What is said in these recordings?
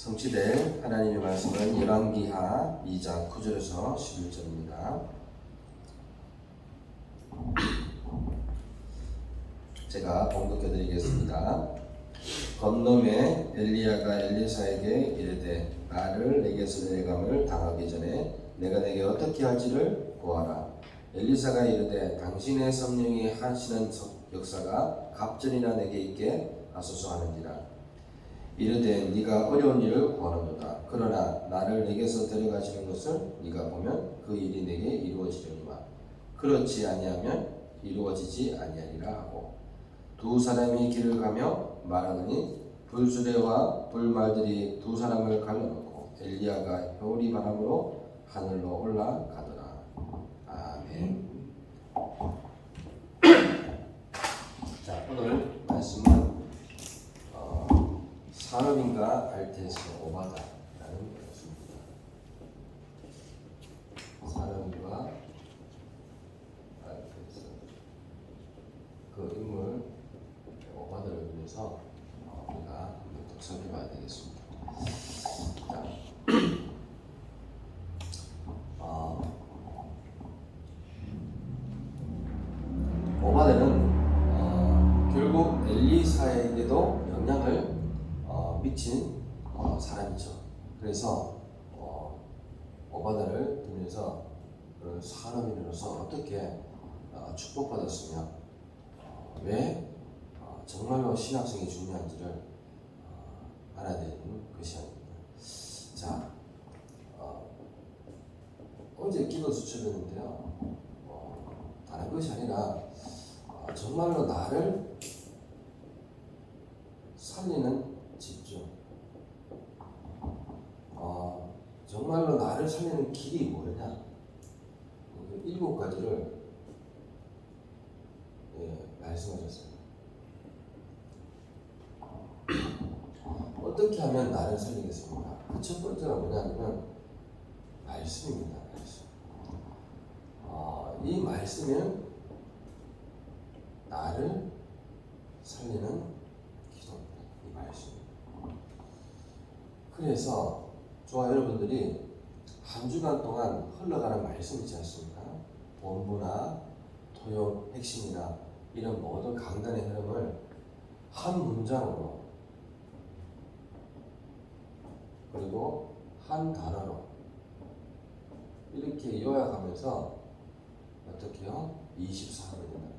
성취될 하나님의 말씀은 열왕기하 2장 9절에서 11절입니다. 제가 봉독해 드리겠습니다. 건너매 엘리야가 엘리사에게 이르되 나를 내게서 내감을 당하기 전에 내가 내게 어떻게 할지를 보아라. 엘리사가 이르되 당신의 성령이 하시는 역사가 갑절이나 내게 있게 하소서 하는지라. 이르되 네가 어려운 일을 구하는도다. 그러나 나를 내게서 데려가시는 것을 네가 보면 그 일이 내게 이루어지려니와 그렇지 아니하면 이루어지지 아니하리라 하고 두 사람이 길을 가며 말하더니 불수레와 불말들이 두 사람을 갈라놓고 엘리야가 효리 바람으로 하늘로 올라가더라. 아멘. 자, 오늘 말씀은 산업인가 알테스 오바다라는 것입니다. 산업인가 알테스 그 인물 오바다를 위해서 우리가 한번 살펴봐야 되겠습니다. 자, 오바다는 결국 엘리사에게도 영향을 미친 사람이죠. 그래서 오바다를 보면서 그런 산업인으로서 어떻게 축복받았으며 왜 정말로 신학성이 중요한지를 알아야 되는 것이 아닙니다. 자, 어제 기도 수첩이었는데요. 다른 것이 아니라 정말로 나를 살리는 집중. 정말로 나를 살리는 길이 뭐냐? 그 7가지를 말씀하셨어요. 어떻게 하면 나를 살리겠습니까? 그 첫 번째가 뭐냐면 말씀입니다. 말씀. 이 말씀은 나를 살리는 기도입니다. 이 말씀. 그래서 저와 여러분들이 한 주간 동안 흘러가는 말씀 있지 않습니까? 본부나 토요 핵심이나 이런 모든 강단의 흐름을 한 문장으로 그리고 한 단어로 이렇게 요약하면서 어떻게요? 24기도 된다.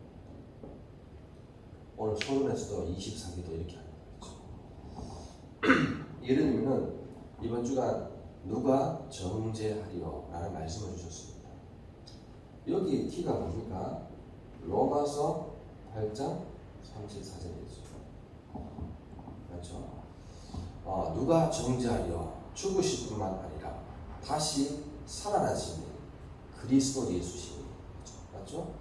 오늘 소론에서도 24기도 이렇게 하는 거죠. 예를 들면 이번 주간 누가 정죄하리요? 라는 말씀을 주셨습니다. 여기 T가 뭡니까? 로마서 8장 34절이죠. 그렇죠? 누가 정죄하리요? 죽으실 뿐만 아니라 다시 살아나시니 그리스도 예수시니. 맞죠?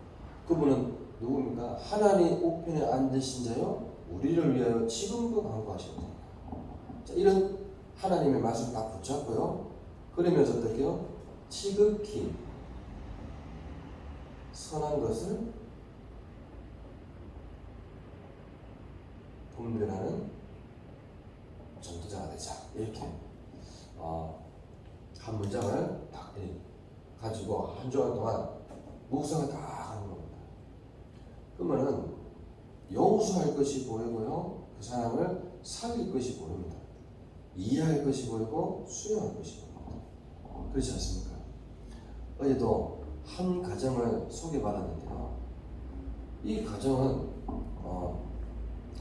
그분은 누굽니까? 하나님 우편에 앉으신 자요 우리를 위하여 지금도 간구하십니다. 자, 이런 하나님의 말씀 다 붙잡고요. 그러면서 어떻게요? 지극히 선한 것을 분별하는 전도자가 되자. 이렇게 한 문장을 딱 가지고 한 주간 동안 묵상을 다 하는 겁니다. 그러면은 용서할 것이 보이고요. 그 사람을 살릴 것이 보입니다. 이해할 것이 보이고 수용할 것이 보입니다. 그렇지 않습니까? 어제도 한 가정을 소개받았는데요. 이 가정은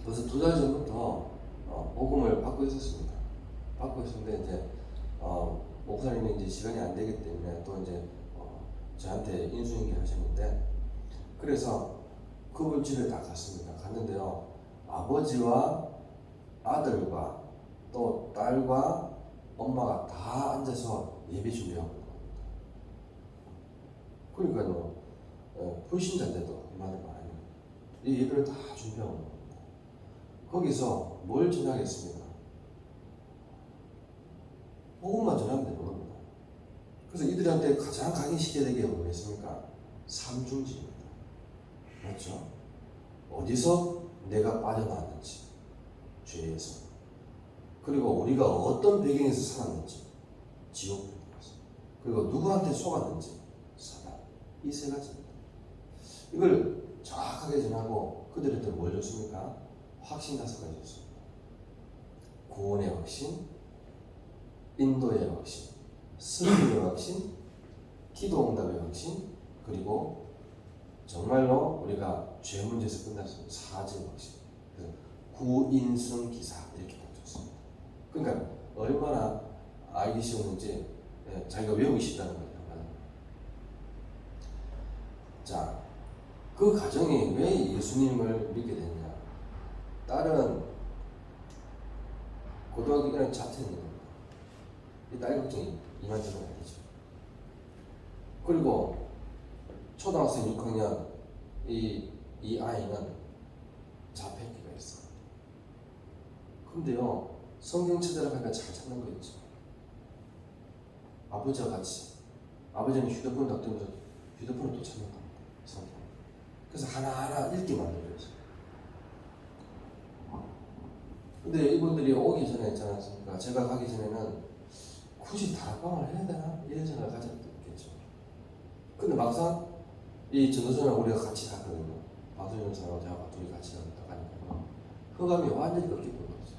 벌써 2달 전부터 복음을 받고 있었습니다. 받고 있었는데 이제 목사님이 이제 시간이 안 되기 때문에 또 이제 저한테 인수인계 하셨는데 그래서 그분 집에 다 갔습니다. 갔는데요. 아버지와 아들과 또 딸과 엄마가 다 앉아서 예배 준비하고 있는 겁니다. 그러니까요, 불신자인데도 이만한 많아요. 이 예배를 다 준비하고 있는 겁니다. 거기서 뭘 전하겠습니까? 복음만 전하면 되는 겁니다. 그래서 이들한테 가장 각인시켜야 되게 뭐겠습니까? 삼중지입니다. 맞죠? 어디서 내가 빠져나왔는지, 죄에서. 그리고 우리가 어떤 배경에서 살았는지, 지옥 배경에서, 그리고 누구한테 속았는지, 사단. 이 세 가지입니다. 이걸 정확하게 전하고 그들한테 뭘 줬습니까? 확신 5가지 줬습니다. 구원의 확신, 인도의 확신, 승리의 확신, 기도 응답의 확신, 그리고 정말로 우리가 죄 문제에서 끝났습니다. 사죄의 확신. 그래서 구인승 기사 이렇게 줬습니다. 그러니까 얼마나 알기 쉬웠는지 자기가 외우기 쉽다는 거예요. 자, 그 가정이 왜 예수님을 믿게 됐냐? 딸은 고등학교 1학년 자퇴했는 겁니다. 이 딸 걱정이 이만저만 아니죠. 그리고 초등학생 6학년 이 아이는 자폐기가 있어. 근데요, 성경 찾으러 가니까 잘 찾는 거 있죠. 아버지와 같이. 아버지는 휴대폰 닥들면서 휴대폰을 또 찾는 겁니다. 성경. 그래서 하나하나 읽게 만들어요. 근데 이분들이 오기 전에 있지 않습니까? 제가 가기 전에는 굳이 다락방을 해야 되나? 이런 생각을 가졌겠죠. 근데 막상 이 전도전을 우리가 같이 갔거든요. 박수현 전사하고 저하고 둘이 같이 가니까 흑암이 완전히 꺾여 버린 거죠.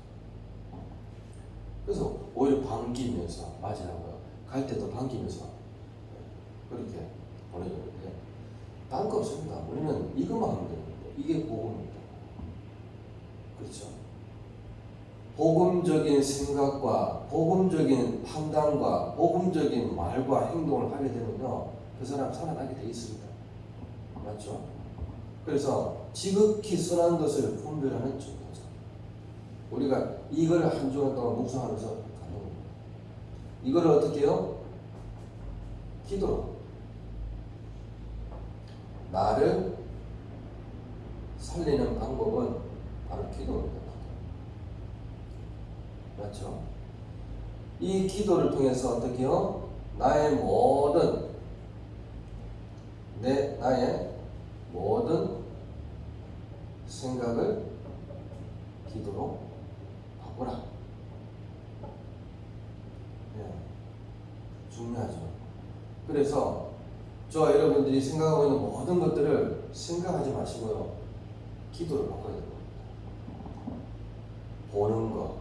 그래서 오히려 반기면서 맞으라고요. 갈 때도 반기면서 그렇게 보내줬는데 다른 거 없습니다. 우리는 이것만 하면 되는 거예요. 이게 복음입니다. 그렇죠? 복음적인 생각과 복음적인 판단과 복음적인 말과 행동을 하게 되면요, 그 사람 살아나게 돼 있습니다. 맞죠? 그래서 지극히 선한 것을 분별하는 전도자. 우리가 이걸 한 주간 동안 묵상하면서 가는 겁니다. 이걸 어떻게 해요? 기도로. 나를 살리는 방법은 바로 기도입니다. 맞죠? 이 기도를 통해서 어떻게 해요? 나의 모든 생각을 기도로 바꾸라. 네, 중요하죠. 그래서 저와 여러분들이 생각하고 있는 모든 것들을 생각하지 마시고요, 기도로 바꿔야 됩니다. 보는 거,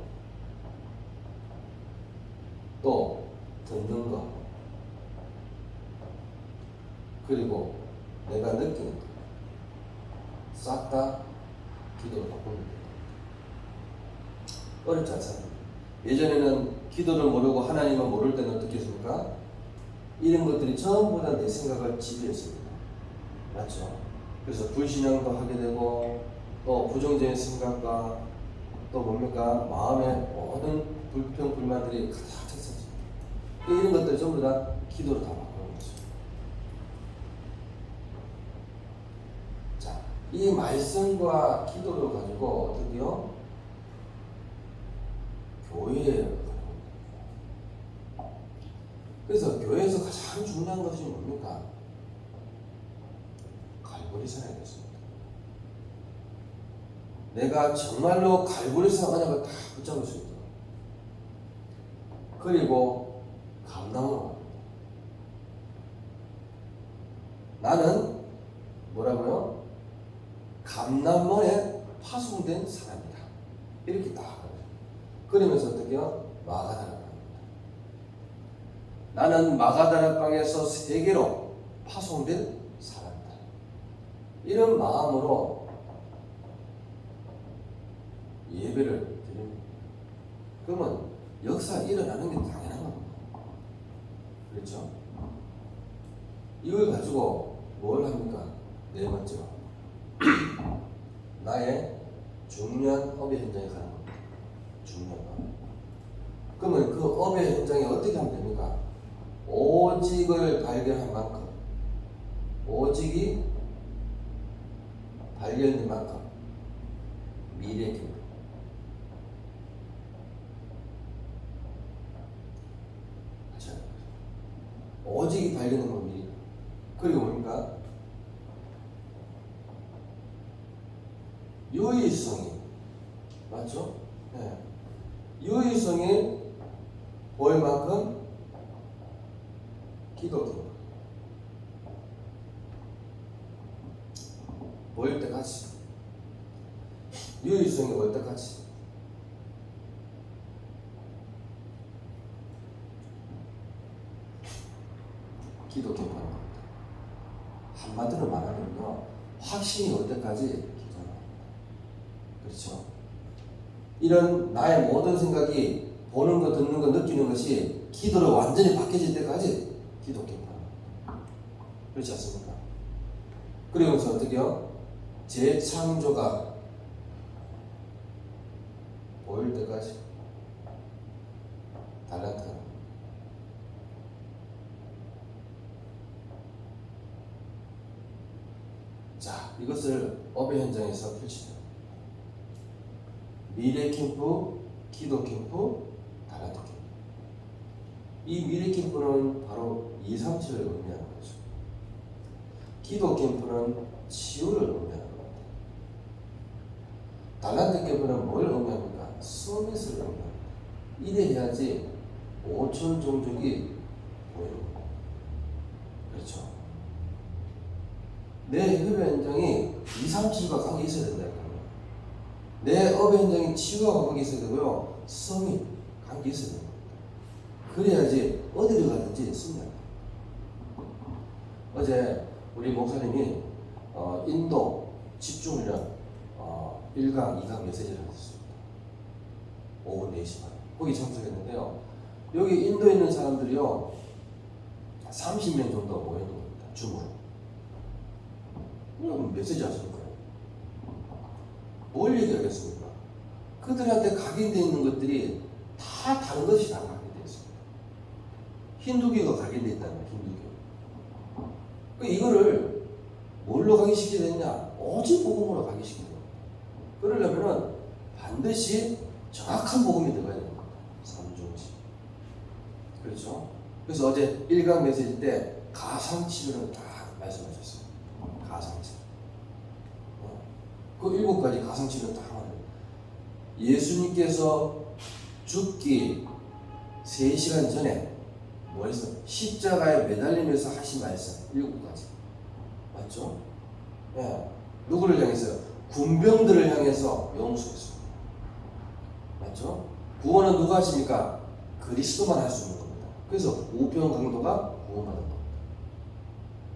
또 듣는 거, 그리고 내가 느끼는 거, 싹 다 기도로 바꾸면 됩니다. 어렵지 않습니다. 예전에는 기도를 모르고 하나님을 모를 때는 어떻게 했습니까? 이런 것들이 전부 다 내 생각을 지배했습니다. 맞죠? 그래서 불신앙도 하게 되고, 또 부정적인 생각과 또 뭡니까? 마음의 모든 불평, 불만들이 가득 찼었습니다. 이런 것들 전부 다 기도로 다 바꾸는 거죠. 자, 이 말씀과 기도를 가지고 어떻게요? 교회에 가는 겁니다. 그래서 교회에서 가장 중요한 것이 뭡니까? 갈보리 살아야 됐습니다. 내가 정말로 갈보리 사랑하냐고 다 붙잡을 수 있도록. 그리고 감남으로 합니다. 나는 뭐라고요? 감남원에 파송된 사람이다. 이렇게 딱 하죠. 그러면서 어떻게요? 마가다락방입니다. 나는 마가다락방에서 세계로 파송된 사람이다. 이런 마음으로 예배를 드립니다. 그러면 역사 일어나는 게 당연한 겁니다. 그렇죠? 이걸 가지고 뭘 합니까? 네 번째로 나의 중요한 업의 현장에 가는 겁니다. 중요한 업. 그러면 그 업의 현장에 어떻게 하면 됩니까? 오직을 발견한 만큼, 오직이 발견된 만큼 미래의 기록. 오직이 발견된 건 미래. 그리고 뭡니까? 유의성이. 맞죠? 네. 유의성이 보일 만큼 기독교 보일 때까지, 유의성이 보일 때까지 기독교 바라는 겁니다. 한마디로 말하면요, 확신이 올 때까지 기도하는 겁니다. 그렇죠? 이런 나의 모든 생각이 보는 거, 듣는 거, 느끼는 것이 기도로 완전히 바뀌어질 때까지 기독교 바라는 겁니다. 그렇지 않습니까? 그러면서 어떻게요? 재창조가 보일 때까지 달란트가. 자, 이것을 업의 현장에서 펼치죠. 미래 캠프, 기도 캠프, 달란트 캠프. 이 미래 캠프는 바로 2, 3, 7을 의미하는 거죠. 기도 캠프는 치유를 의미하는 겁니다. 달란트 캠프는 뭘 의미합니까? 서비스를 의미합니다. 이래 해야지 5천 종족이 보이는 겁니다. 그렇죠? 내 협의 현장이 2, 3, 7과 관계 있어야 된다니까요. 내 업의 현장이 치유와 관계 있어야 되고요. 성이 관계 있어야 됩니다. 그래야지 어디를 가든지 씁니다. 어제 우리 목사님이 인도 집중훈련 1강, 2강 메시지를 하셨습니다. 오후 4시 반. 거기 참석했는데요. 여기 인도에 있는 사람들이요, 30명 정도 모여있는 겁니다. 줌으로. 그럼 메시지 하시는 거예요. 뭘 얘기하겠습니까? 그들한테 각인되어 있는 것들이 다 다른 것이 다 각인되어 있습니다. 힌두교가 각인되어 있다는 거예요. 힌두교. 이거를 뭘로 각인시켜야 되느냐? 오직 복음으로 각인시켜야 됩니다. 그러려면 반드시 정확한 복음이 들어가야 됩니다. 삼중지. 그렇죠? 그래서 어제 1강 메시지 때 가상치료를 딱 말씀하셨어요. 가상치료. 그 7가지 가상치료를 딱 하는. 예수님께서 죽기 3시간 전에 뭐 했어? 십자가에 매달리면서 하신 말씀 7가지. 맞죠? 예. 누구를 향해서요? 군병들을 향해서 용서했습니다. 맞죠? 구원은 누가 하십니까? 그리스도만 할 수 있는 겁니다. 그래서 우병 강도가 구원받은 겁니다.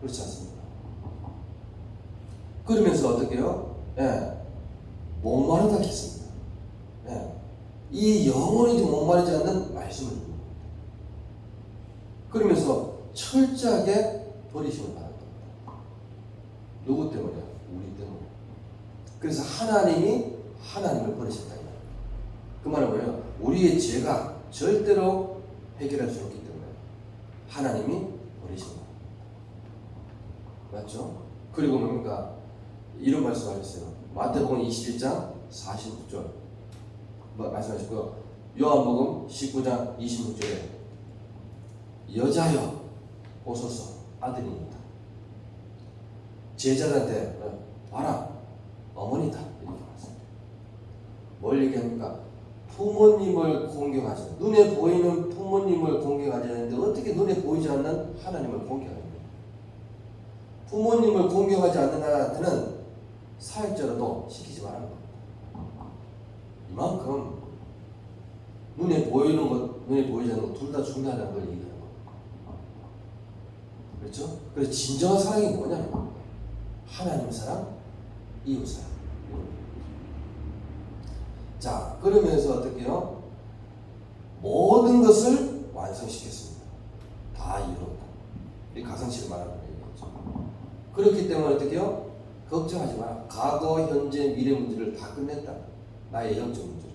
그렇지 않습니까? 그러면서 어떻게 해요? 예. 목마르다 했습니다. 예. 이 영원히 목마르지 않는 말씀을 줍니다. 그러면서 철저하게 버리심을 받은 겁니다. 누구 때문이야? 우리 때문에. 그래서 하나님이 하나님을 버리셨다. 그 말은 뭐예요? 우리의 죄가 절대로 해결할 수 없기 때문에 하나님이 버리신 겁니다. 맞죠? 그리고 뭡니까? 이런 말씀 하셨어요. 마태복음 21장 46절 말씀하셨고요. 요한복음 19장 26절에 여자여 오소서 아들입니다. 제자들한테 봐라 어머니다 이렇게 말씀합니다. 뭘 얘기합니까? 부모님을 공경하지, 눈에 보이는 부모님을 공경하지 않는데 어떻게 눈에 보이지 않는 하나님을 공경합니까? 부모님을 공경하지 않는 아한테는 사역자로도 시키지 말라는 겁니다. 이만큼 눈에 보이는 것, 눈에 보이지 않는 것 둘 다 중요하다는 걸 얘기하는 겁니다. 그렇죠? 그래서 진정한 사랑이 뭐냐면 하나님 사랑, 이웃 사랑. 자, 그러면서 어떻게 해요? 모든 것을 완성시켰습니다. 다 이뤘다. 이 가상치를 말하는 얘기죠. 그렇기 때문에 어떻게 해요? 걱정하지 마라. 과거, 현재, 미래 문제를 다 끝냈다. 나의 영적 문제를.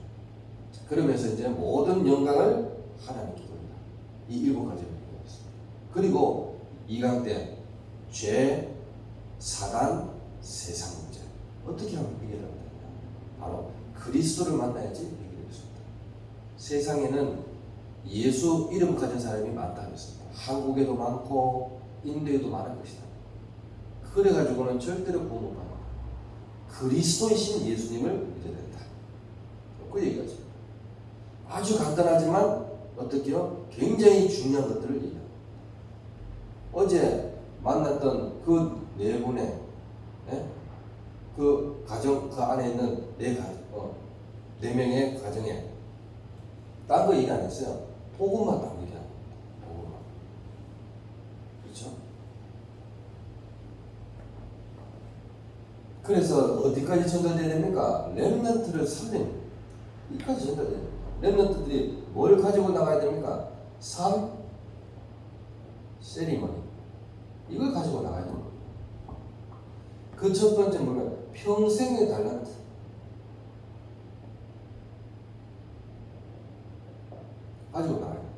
그러면서 이제 모든 영광을 하나님께 돌린다. 이 7가지를 얘기했습니다. 그리고 2강 때 죄, 사단, 세상 문제. 어떻게 하면 해결하면 되냐? 바로 그리스도를 만나야지 해결될 수 있다. 세상에는 예수 이름 가진 사람이 많다 그랬습니다. 한국에도 많고 인도에도 많을 것이다. 그래가지고는 절대로 구원 못 받는다. 그리스도이신 예수님을 믿어야 된다. 그 얘기하죠. 아주 간단하지만 어떻게요? 굉장히 중요한 것들을 얘기합니다. 어제 만났던 그 네 분의 그 가정 그 안에 있는 네 명의 가정에 딴 거 얘기 안 했어요. 복음만 딱 얘기합니다. 복음만. 그렇죠? 그래서 어디까지 전달돼야 됩니까? 렘넌트를 살리는 이까지 전달돼야 됩니다. 렘넌트들이 뭘 가지고 나가야 됩니까? 삶, 세리머니 이걸 가지고 나가야 됩니다. 그 첫 번째 뭐냐면 평생의 달란트. 가지고 나가야 돼요.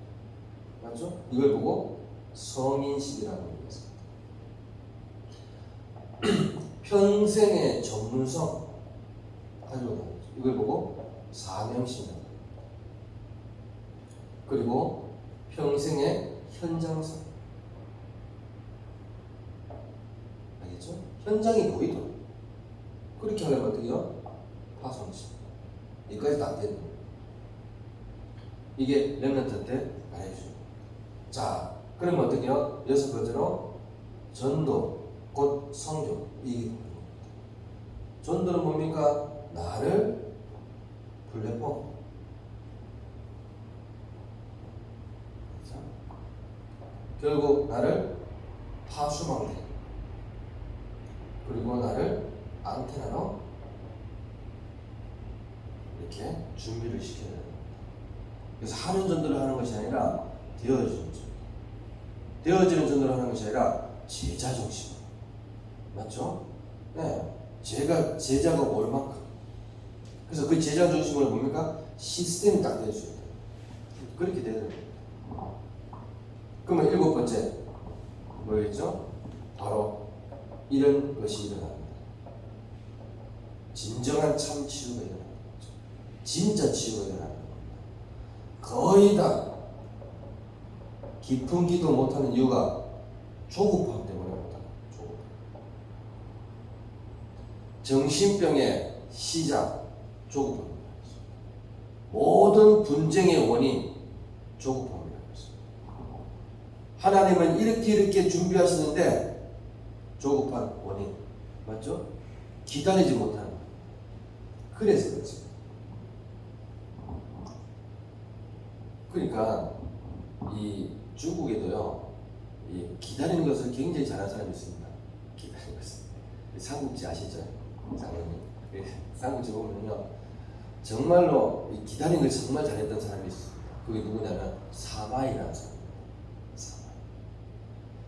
맞죠? 이걸 보고 성인식이라고 얘기했습니다. 평생의 전문성 가지고 나가죠. 이걸 보고 사명심이라고. 그리고 평생의 현장성. 알겠죠? 현장이 보이도록. 그렇게 하려면 어떻게 해요? 파송심. 여기까지 다 되는 거예요. 이게 렘넌트한테 말해주죠. 자, 그러면 어떻게 해요? 여섯 번째로 전도, 곧 성교. 이게 전도는 뭡니까? 나를 플랫폼. 결국 나를 파수망대. 그리고 나를 안테나로 이렇게 준비를 시켜야 돼요. 그래서 하는 전도를 하는 것이 아니라 되어지는 전도. 되어지는 전도를 하는 것이 아니라 제자 중심. 맞죠? 네. 제자가 얼만큼. 그래서 그 제자 중심으로 뭡니까? 시스템이 딱 될 수 있다. 그렇게 돼야 됩니다. 그러면 일곱 번째 뭐겠죠? 바로 이런 것이 일어납니다. 진정한 참 치유가 일어나는 거죠. 진짜 치유가 일어나는 겁니다. 거의 다 깊은 기도 못하는 이유가 조급함 때문에 못하는 조급함. 정신병의 시작 조급함입니다. 모든 분쟁의 원인 조급함입니다. 하나님은 이렇게 준비하시는데 조급한 원인 맞죠? 기다리지 못하는 거예요. 그래서 그렇지. 그러니까 이 중국에도요 이 기다리는 것을 굉장히 잘하는 사람이 있습니다. 기다리는 것을. 삼국지 아시죠? 장모님. 삼국지 보면요 정말로 이 기다리는 걸 정말 잘했던 사람이 있어요. 그게 누구냐면 사마이라는 사람.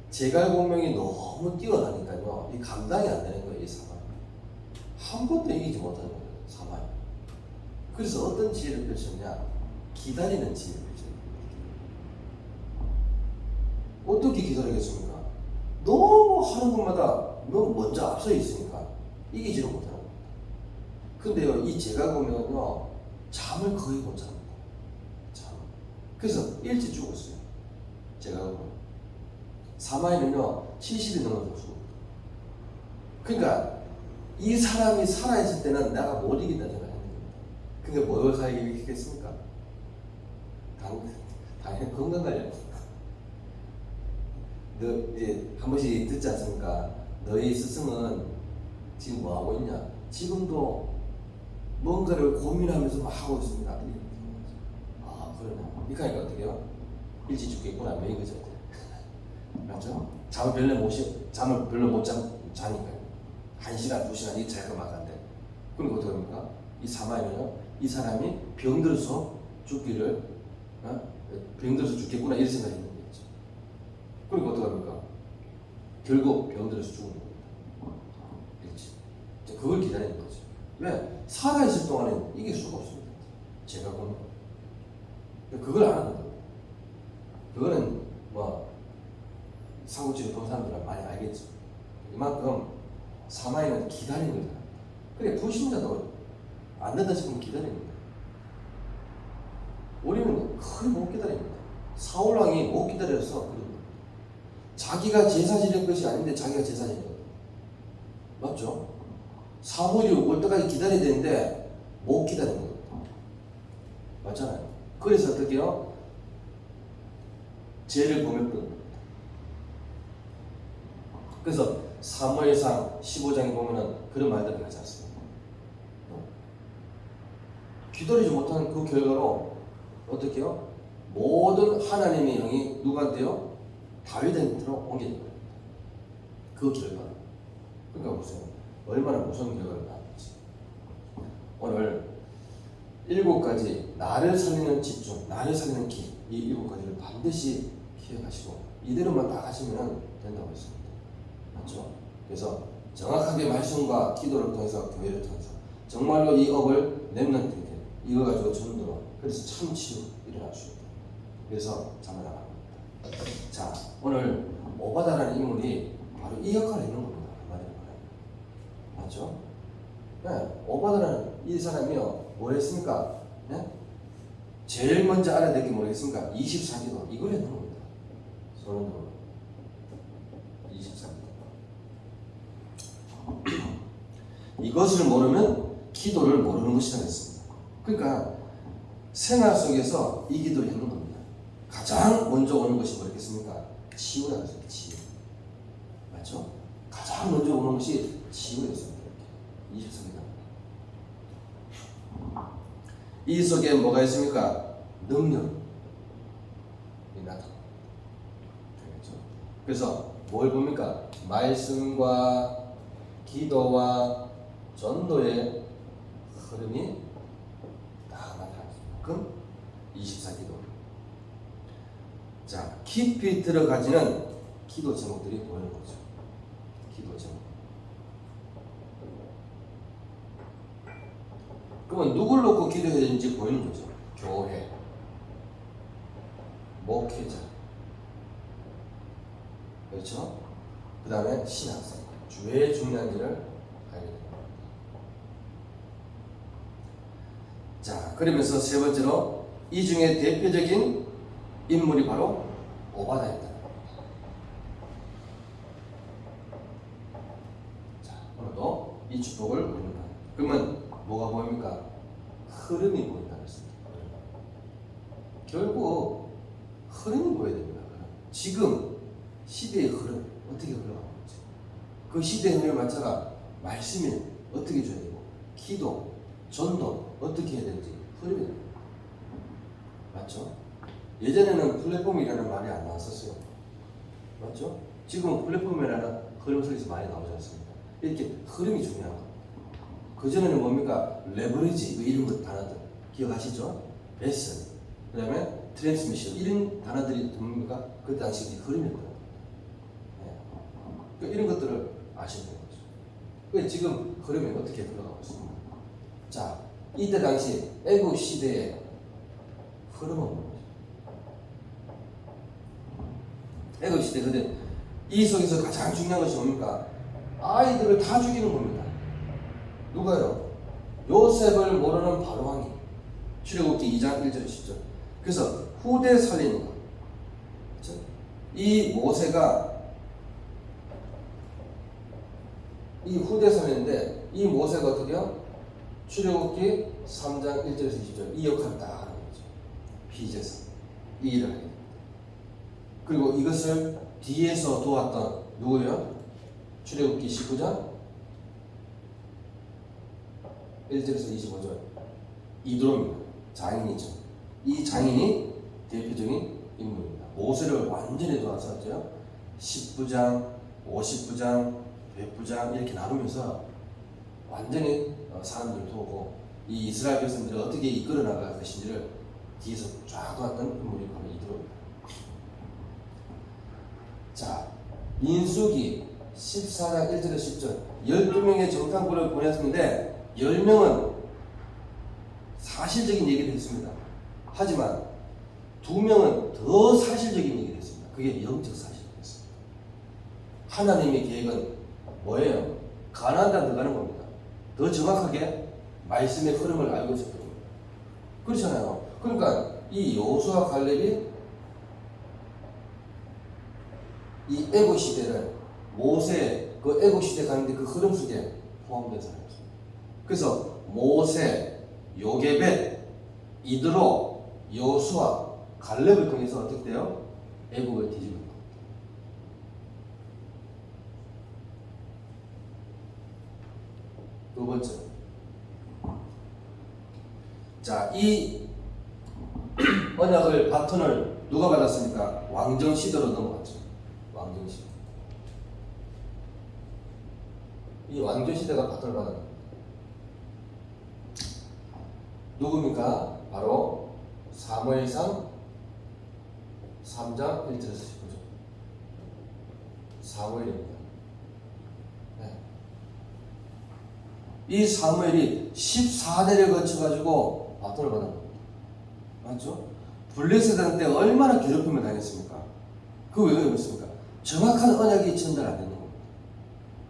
제갈공명이 너무 뛰어나니까요. 이 감당이 안 되는 거예요, 이 사마이. 한 번도 이기지 못하는 거예요, 사마이. 그래서 어떤 지혜를 펼쳤냐? 기다리는 지혜를 펼쳤어요. 어떻게 기다리겠습니까? 너무 하는 것마다 너무 먼저 앞서 있으니까 이기지를 못하는 겁니다. 근데요, 이 제갈공명은요, 잠을 거의 못 잡니다. 잠. 그래서 일찍 죽었어요. 제갈공명. 사마이는요 70이 넘어서 죽어요. 그러니까 이 사람이 살아있을 때는 내가 못 이긴다 생각하는 겁니다. 그러니까 뭘 살기겠습니까? 당연히 건강 관련. 너 이제 한 번씩 듣지 않습니까? 너희 스승은 지금 뭐 하고 있냐? 지금도 뭔가를 고민하면서 막 하고 있습니다. 아 그러냐? 그러니까 어떻게 해요? 일찍 죽겠구나 매인 거죠. 맞죠? 잠을 별로 못 자니까요. 1시간, 2시간 이 차이가 막 안 돼. 그럼 어떻게 합니까? 이 사마이는요, 이 사람이 병들어서 죽기를, 병들어서 죽겠구나 이런 생각이 있는 거죠. 그리고 어떻게 합니까? 결국 병들어서 죽는 겁니다. 그렇지. 그걸 기다리는 거죠. 왜? 살아있을 동안은 이길 수가 없습니다. 제가 보면. 그걸 안 하는 거예요. 그거는 삼국지를 본 사람들은 많이 알겠죠. 이만큼 사마이는 기다리는 거잖아. 그래 불신자도 안 된다 싶으면 기다립니다. 우리는 거의 못 기다립니다. 사울왕이 못 기다려서 그럽니다. 자기가 제사 지낼 것이 아닌데 자기가 제사 지내거든. 맞죠? 사무엘이 올 때까지 기다려야 되는데 못 기다리는 거예요. 맞잖아요. 그래서 어떻게 해요? 죄를 범했던 겁니다. 그래서 사무엘상 15장에 보면은 그런 말들을 하지 않습니까? 기다리지 못한 그 결과로 어떻게 해요? 모든 하나님의 영이 누구한테요? 다윗한테로 옮겨진 겁니다. 그 결과. 그러니까 보세요. 얼마나 무서운 결과를 낳았는지. 오늘 7가지 나를 살리는 집중, 나를 살리는 기, 이 7가지를 반드시 기억하시고 이대로만 딱 하시면 된다고 했습니다. 맞죠? 그래서 정확하게 말씀과 기도를 통해서 교회를 통해서 정말로 이 업을 렘넌트에게 이거 가지고 전도로 그래서 참 치유 일어날 수 있다. 그래서 자문하랍니다. 자, 오늘 오바다라는 인물이 바로 이 역할을 했는 겁니다. 한마디로 말하면. 맞죠? 네, 오바다라는 이 사람이요 뭘 했습니까? 네? 제일 먼저 알아야 될 게 뭐겠습니까? 24기도 이걸 했는 겁니다. 소론으로 24기도. 이것을 모르면 기도를 모르는 것이라고 했습니다. 그러니까 생활 속에서 이 기도를 했는 겁니다. 가장 먼저 오는 것이 뭐겠습니까? 치유라고 했어요. 치유. 맞죠? 가장 먼저 오는 것이 치유였습니다. 24기도. 이 속에 뭐가 있습니까? 능력이 나타납니다. 그래서 뭘 봅니까? 말씀과 기도와 전도의 흐름이 다 나타났습니다. 그럼 24기도. 자, 깊이 들어가지는 기도 제목들이 보이는 거죠. 기도 제목. 그러면 누굴 놓고 기도해야 되는지 보이는 거죠. 교회, 목회자, 그렇죠? 그 다음에 신학생, 왜 중요한지를 알게 됩니다. 자, 그러면서 세 번째로 이 중에 대표적인 인물이 바로 오바다입니다. 자, 오늘도 이 축복을 보입니다. 그러면 뭐가 보입니까? 흐름이 보인다고 했습니다. 결국 흐름이 보여야 됩니다. 지금 시대의 흐름 어떻게 흘러가고 있지? 그 시대의 흐름에 맞춰가 말씀이 어떻게 줘야 되고 기도, 전도 어떻게 해야 되는지 흐름이 됩니다. 맞죠? 예전에는 플랫폼이라는 말이 안 나왔었어요. 맞죠? 지금은 플랫폼이라는 흐름 속에서 많이 나오지 않습니까? 이렇게 흐름이 중요한 겁니다. 그전에는 뭡니까? 레버리지 이런 것 단어들 기억하시죠? 베스, 그 다음에 트랜스미션 이런 단어들이 뭡니까? 그 당시 흐름이었거든요. 네. 그러니까 이런 것들을 아시면 되는 거죠. 그러니까 지금 흐름이 어떻게 흘러가고 있습니까? 자, 이때 당시 애국 시대의 흐름은 뭐죠? 애국 시대 근데 이 속에서 가장 중요한 것이 뭡니까? 아이들을 다 죽이는 겁니다. 누가요? 요셉을 모르는 바로왕이. 출애굽기 2장 1절 10절. 그래서 후대 살리는 것. 그렇죠? 이 모세가 이 후대 살리는데 이 모세가 어떻게요? 출애굽기 3장 1절에서 20절 이 역할을 딱 하는 거죠. 피제사 이 일을 하게 됩니다. 그리고 이것을 뒤에서 도왔던 누구요? 출애굽기 19장 1절에서 25절 이드로입니다. 장인이죠. 이 장인이 대표적인 인물입니다. 모세를 완전히 도와서죠. 10부장, 50부장, 100부장 이렇게 나누면서 완전히 사람들을 도우고 이 이스라엘 백성들을 어떻게 이끌어 나갈 것인지를 뒤에서 쫙 도왔던 인물이 바로 이드로입니다. 자, 민수기 14장 1절에서 10절 12명의 정탐꾼을 보냈는데 10명은 사실적인 얘기를 했습니다. 하지만 2명은 더 사실적인 얘기를 했습니다. 그게 영적 사실이었습니다. 하나님의 계획은 뭐예요? 가나안 땅 들어가는 겁니다. 더 정확하게 말씀의 흐름을 알고 있었던 겁니다. 그렇잖아요. 그러니까 이 여호수아 갈렙이 이 애국 시대를 모세 그 애국 시대 가는데 그 흐름 속에 포함된 사람이었습니다. 그래서 모세, 요게벳, 이드로, 여호수아, 갈렙을 통해서 어떻게 돼요? 애국을 뒤집은 겁니다. 두 번째. 자, 이 언약을 바톤을 누가 받았습니까? 왕정 시대로 넘어갔죠. 왕정 시대. 이 왕정 시대가 바톤을 받은 겁니다. 누굽니까? 바로 사무엘상 3장 1절에서 19절. 사무엘입니다. 네. 이 사무엘이 14대를 거쳐가지고 바톤을 받은 겁니다. 맞죠? 블레셋한 때 얼마나 괴롭힘을 당했습니까? 그거 왜 그랬습니까? 정확한 언약이 전달 안 되는 겁니다.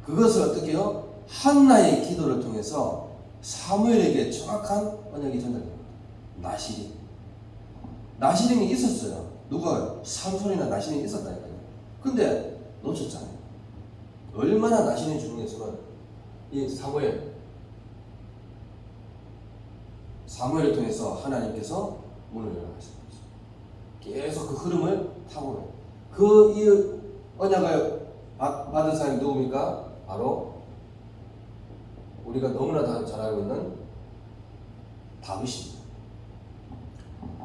그것을 어떻게 해요? 한나의 기도를 통해서 사무엘에게 정확한 언약이 전달됩니다. 나시림이 있었어요. 누가 삼손이나 나시림이 있었다니까요. 근데 놓쳤잖아요. 얼마나 나시림 중에서는 이 사무엘을 통해서 하나님께서 문을 열어가시는 거죠. 계속 그 흐름을 타고 가요. 이 언약을 받은 사람이 누굽니까? 바로 우리가 너무나 잘 알고 있는 다윗입니다.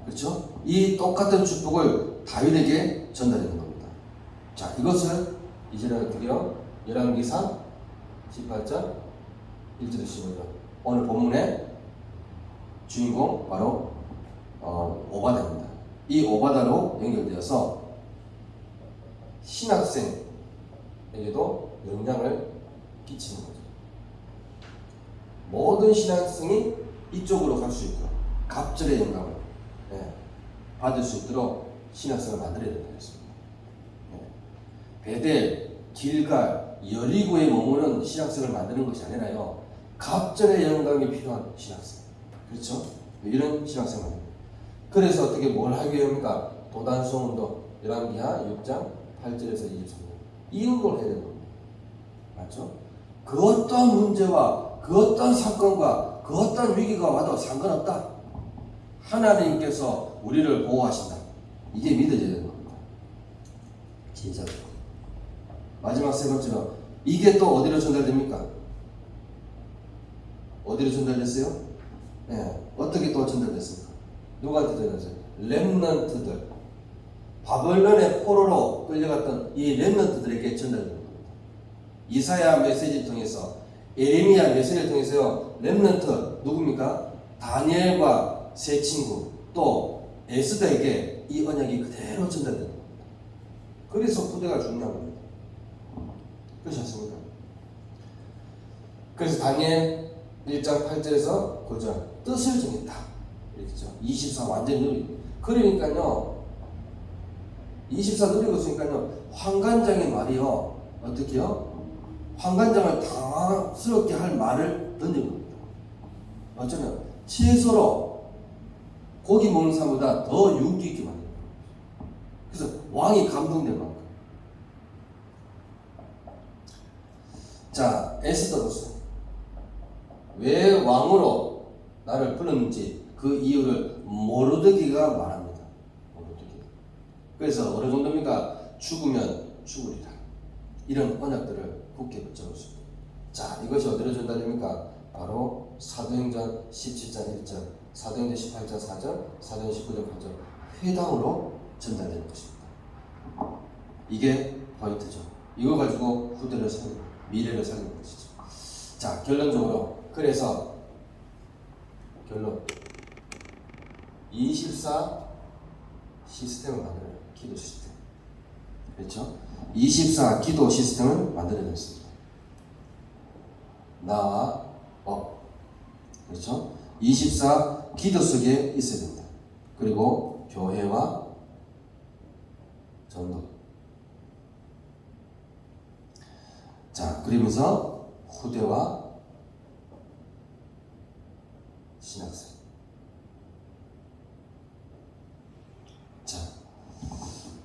그렇죠? 이 똑같은 축복을 다윗에게 전달하는 겁니다. 자, 이것을 이제는 드디어 열왕기상 18장 1절에 15절. 오늘 본문의 주인공 바로 오바다입니다. 이 오바다로 연결되어서 신학생에게도 영향을 끼치는 거죠. 모든 신학생이 이쪽으로 갈 수 있도록 갑절의 영감을 받을 수 있도록 신학생을 만들어야 된다고 했습니다. 베델, 길갈, 여리고에 머무는 신학생을 만드는 것이 아니라요, 갑절의 영감이 필요한 신학생. 그렇죠? 이런 신학생을 만듭니다. 그래서 어떻게 뭘 하게 합니까? 도단성운동, 열왕기하 6장 8절에서 23절. 이 운동을 해야 되는 겁니다. 맞죠? 그 어떤 문제와 그 어떤 사건과 그 어떤 위기가 와도 상관없다. 하나님께서 우리를 보호하신다. 이게 믿어져야 되는 겁니다. 진짜로. 마지막 세 번째로, 이게 또 어디로 전달됩니까? 어디로 전달됐어요? 네. 어떻게 또 전달됐습니까? 누구한테 전달됐어요? 렘넌트들. 바벨론의 포로로 끌려갔던 이 렘넌트들에게 전달되는 겁니다. 이사야 메시지를 통해서, 예레미야 메시지를 통해서요, 렘넌트 누굽니까? 다니엘과 세 친구, 또 에스더에게 이 언약이 그대로 전달되는 겁니다. 그래서 후대가 중요한 겁니다. 그렇지 않습니까? 그래서 다니엘 1장 8절에서 9절 뜻을 정했다. 이렇게죠. 24 완전 누리고. 그러니까요, 24 누리고 있으니까요, 환관장의 말이요, 어떻게요? 환관장을 당황스럽게 할 말을 던진 겁니다. 어쩌면 채소로 고기 먹는 사람보다 더 윤기 있게 만든 거예요. 그래서 왕이 감동된 만큼. 자, 에스더로서 왜 왕으로 나를 불렀는지 그 이유를 모르드기가 말합니다. 모르드기. 그래서 어느 정도입니까? 죽으면 죽으리라. 이런 언약들을 굳게 붙잡을 수 있습니다. 자, 이것이 어디로 전달됩니까? 바로 사도행전 17장 1절, 사도행전 18장 4절, 사도행전 19장 8절 회당으로 전달되는 것입니다. 이게 포인트죠. 이거 가지고 후대를 미래를 살리는 것이죠. 자, 결론적으로 그래서 결론 24 시스템을 만들어요. 기도 시스템. 그렇죠? 24 기도 시스템을 만들어냈습니다. 나와 그렇죠? 24 기도 속에 있어야 됩니다. 그리고 교회와 전도. 자, 그러면서 후대와 신학생. 자,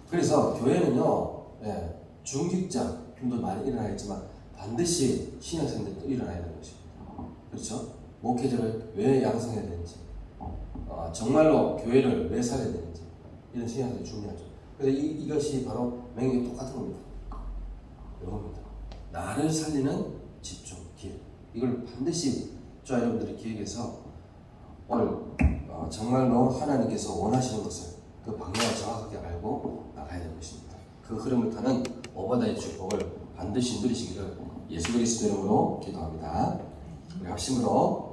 그래서 교회는요, 중직자도 많이 일어나겠지만 반드시 신학생들도 일어나야 되는 것입니다. 그렇죠? 목회자를 왜 양성해야 되는지, 정말로 교회를 왜 살려야 되는지 이런 생각이 중요하죠. 그래서 이것이 바로 맹약이 똑같은 겁니다. 이겁니다. 나를 살리는 집중, 길. 이걸 반드시 저와 여러분들이 기억해서 오늘 정말로 하나님께서 원하시는 것을 그 방향을 정확하게 알고 나가야 될 것입니다. 그 흐름을 타는 오바다의 축복을 반드시 누리시기를 예수 그리스도 이름으로 기도합니다. 우리 합심으로